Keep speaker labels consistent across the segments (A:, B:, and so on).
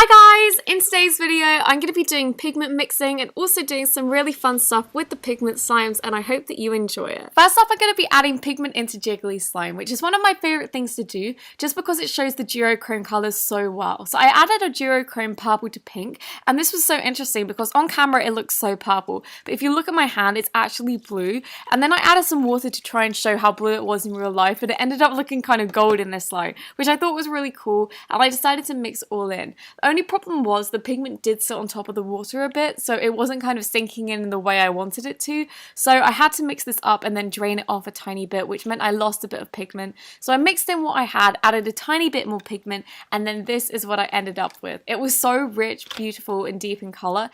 A: Hi guys! In today's video I'm going to be doing pigment mixing and also doing some really fun stuff with the pigment slimes, and I hope that you enjoy it. First up, I'm going to be adding pigment into jiggly slime, which is one of my favourite things to do just because it shows the duochrome colours so well. So I added a duochrome purple to pink, and this was so interesting because on camera it looks so purple, but if you look at my hand it's actually blue. And then I added some water to try and show how blue it was in real life, but it ended up looking kind of gold in this slime, which I thought was really cool, and I decided to mix all in. The only problem was the pigment did sit on top of the water a bit, so it wasn't kind of sinking in the way I wanted it to. So I had to mix this up and then drain it off a tiny bit, which meant I lost a bit of pigment. So I mixed in what I had, added a tiny bit more pigment, and then this is what I ended up with. It was so rich, beautiful, and deep in colour.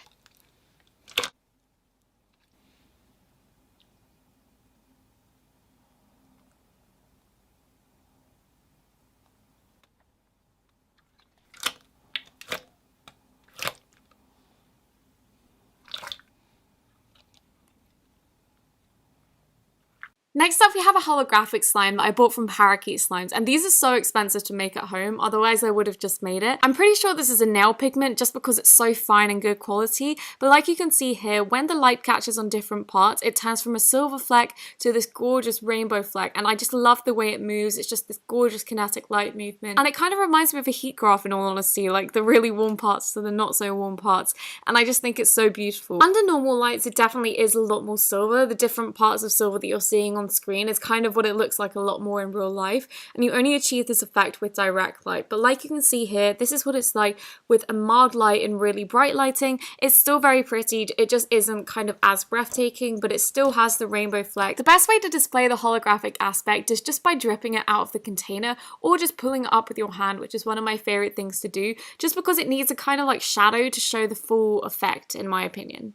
A: Next up, we have a holographic slime that I bought from Parakeet Slimes, and these are so expensive to make at home, otherwise I would have just made it. I'm pretty sure this is a nail pigment just because it's so fine and good quality, but like you can see here, when the light catches on different parts, it turns from a silver fleck to this gorgeous rainbow fleck, and I just love the way it moves. It's just this gorgeous kinetic light movement, and it kind of reminds me of a heat graph in all honesty, like the really warm parts to the not so warm parts, and I just think it's so beautiful. Under normal lights, it definitely is a lot more silver. The different parts of silver that you're seeing on screen is kind of what it looks like a lot more in real life, and you only achieve this effect with direct light. But like you can see here, this is what it's like with a mild light and really bright lighting. It's still very pretty, it just isn't kind of as breathtaking, but it still has the rainbow fleck. The best way to display the holographic aspect is just by dripping it out of the container or just pulling it up with your hand, which is one of my favorite things to do, just because it needs a kind of like shadow to show the full effect, in my opinion.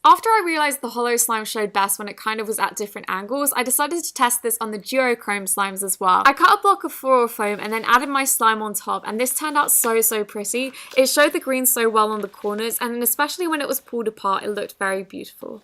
A: After I realised the hollow slime showed best when it kind of was at different angles, I decided to test this on the duochrome slimes as well. I cut a block of floral foam and then added my slime on top, and this turned out so pretty. It showed the green so well on the corners, and especially when it was pulled apart, it looked very beautiful.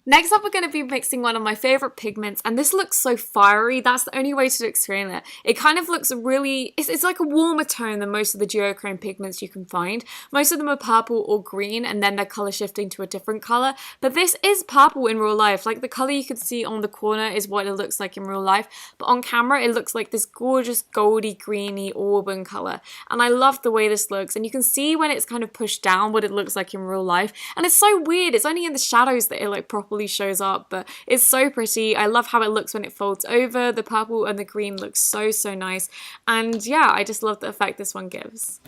A: Next up, we're going to be mixing one of my favourite pigments, and this looks so fiery. That's the only way to explain it. It kind of looks really, it's like a warmer tone than most of the duochrome pigments you can find. Most of them are purple or green, and then they're colour shifting to a different colour. But this is purple in real life. Like the colour you can see on the corner is what it looks like in real life, but on camera it looks like this gorgeous goldy, greeny, auburn colour. And I love the way this looks, and you can see when it's kind of pushed down what it looks like in real life. And it's so weird. It's only in the shadows that it like properly shows up, but it's so pretty. I love how it looks when it folds over. The purple and the green looks so nice, and yeah, I just love the effect this one gives.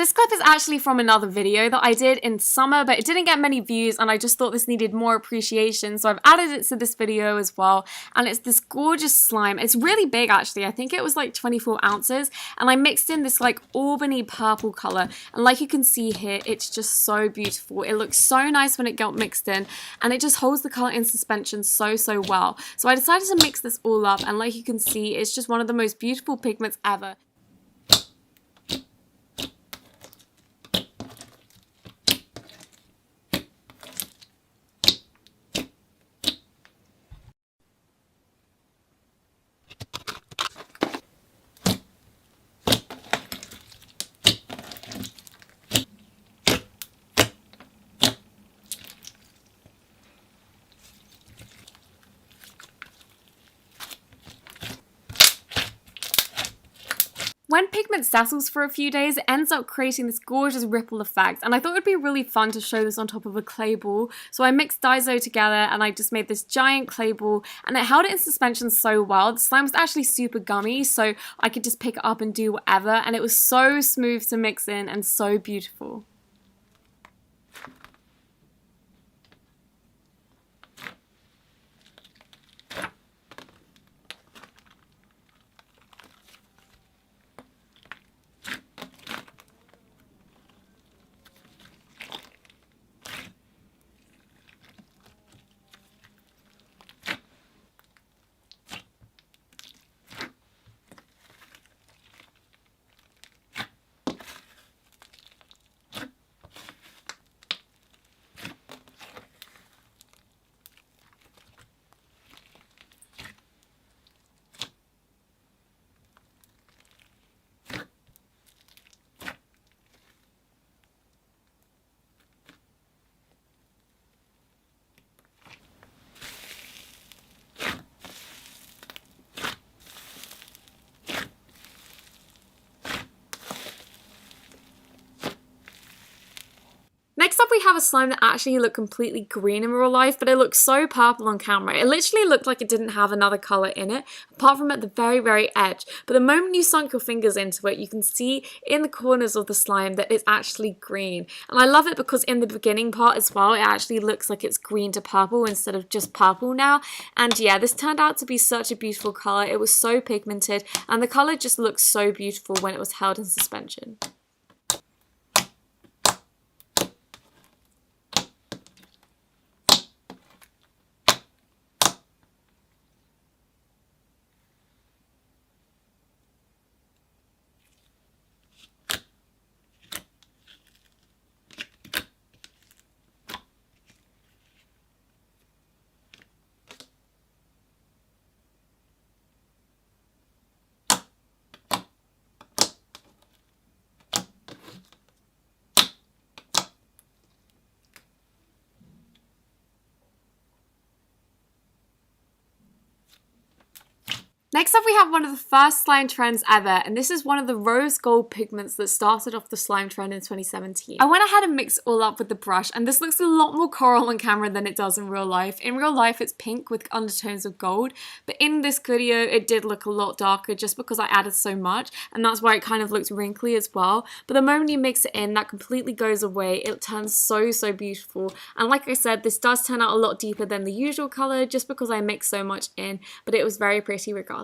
A: This clip is actually from another video that I did in summer, but it didn't get many views and I just thought this needed more appreciation, so I've added it to this video as well. And it's this gorgeous slime. It's really big actually. I think it was like 24 ounces, and I mixed in this like auburney purple color, and like you can see here, it's just so beautiful. It looks so nice when it got mixed in, and it just holds the color in suspension so well. So I decided to mix this all up, and like you can see, it's just one of the most beautiful pigments ever. When pigment settles for a few days, it ends up creating this gorgeous ripple effect, and I thought it would be really fun to show this on top of a clay ball. So I mixed Daiso together and I just made this giant clay ball, and it held it in suspension so well. The slime was actually super gummy, so I could just pick it up and do whatever, and it was so smooth to mix in and so beautiful. Next up, we have a slime that actually looked completely green in real life, but it looked so purple on camera. It literally looked like it didn't have another color in it, apart from at the very edge. But the moment you sunk your fingers into it, you can see in the corners of the slime that it's actually green. And I love it because in the beginning part as well, it actually looks like it's green to purple instead of just purple now. And yeah, this turned out to be such a beautiful color. It was so pigmented, and the color just looked so beautiful when it was held in suspension. Next up, we have one of the first slime trends ever, and this is one of the rose gold pigments that started off the slime trend in 2017. I went ahead and mixed it all up with the brush, and this looks a lot more coral on camera than it does in real life. In real life, it's pink with undertones of gold, but in this video, it did look a lot darker just because I added so much, and that's why it kind of looks wrinkly as well. But the moment you mix it in, that completely goes away. It turns so beautiful, and like I said, this does turn out a lot deeper than the usual color just because I mixed so much in, but it was very pretty regardless.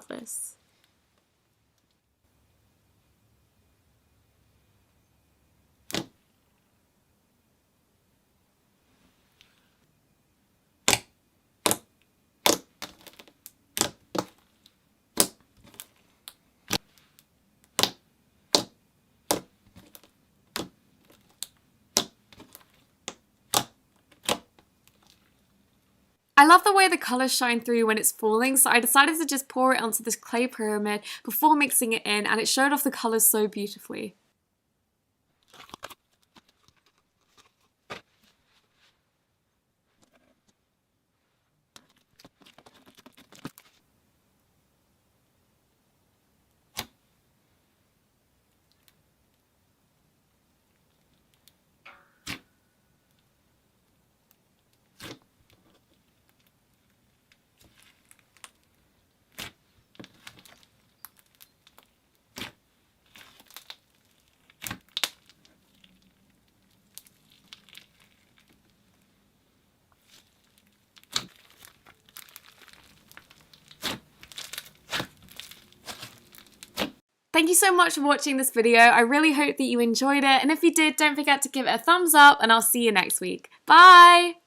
A: I love the way the colours shine through when it's falling, so I decided to just pour it onto this clay pyramid before mixing it in, and it showed off the colours so beautifully. Thank you so much for watching this video. I really hope that you enjoyed it, and if you did, don't forget to give it a thumbs up, and I'll see you next week. Bye!